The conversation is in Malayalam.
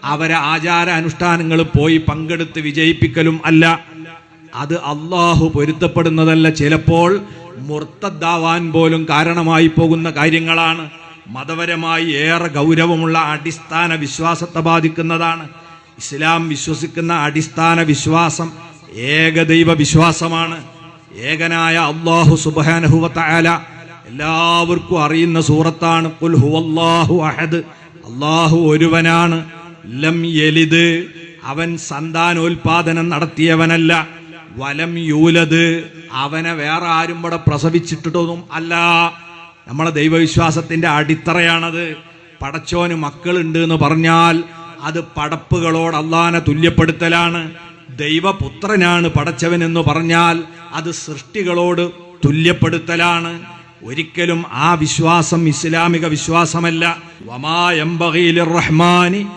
അവരെ ആചാര അനുഷ്ഠാനങ്ങൾ പോയി പങ്കെടുത്ത് വിജയിപ്പിക്കലും അല്ല. അത് അള്ളാഹു പൊരുത്തപ്പെടുന്നതല്ല. ചിലപ്പോൾ മുർത്തദ്ദാവാൻ പോലും കാരണമായി പോകുന്ന കാര്യങ്ങളാണ്. മതപരമായി ഏറെ ഗൗരവമുള്ള അടിസ്ഥാന വിശ്വാസത്തെ ബാധിക്കുന്നതാണ്. ഇസ്ലാം വിശ്വസിക്കുന്ന അടിസ്ഥാന വിശ്വാസം ഏകദൈവ വിശ്വാസമാണ്. ഏകനായ അല്ലാഹു സുബ്ഹാനഹു വ തആല എല്ലാവർക്കും അറിയുന്ന സൂറത്താണ്. ഖുൽ ഹുവല്ലാഹു അഹദ്, അല്ലാഹു ഒരുവനാണ്. ലം യലിദ്, അവൻ സന്താനോൽപാദനം നടത്തിയവനല്ല. വലം യൂലദ്, അവനെ വേറെ ആരും ഇവിടെ പ്രസവിച്ചിട്ടൊന്നും അല്ല. നമ്മളെ ദൈവവിശ്വാസത്തിന്റെ അടിത്തറയാണത്. പടച്ചോന് മക്കളുണ്ട് എന്ന് പറഞ്ഞാൽ അത് പടപ്പുകളോട് അള്ളാനെ തുല്യപ്പെടുത്തലാണ്. ദൈവപുത്രനാണ് പടച്ചവനെന്ന് പറഞ്ഞാൽ അത് സൃഷ്ടികളോട് തുല്യപ്പെടുത്തലാണ്. ഒരിക്കലും ആ വിശ്വാസം ഇസ്ലാമിക വിശ്വാസമല്ല. വമാ യംബഗീ ലിർറഹ്മാനി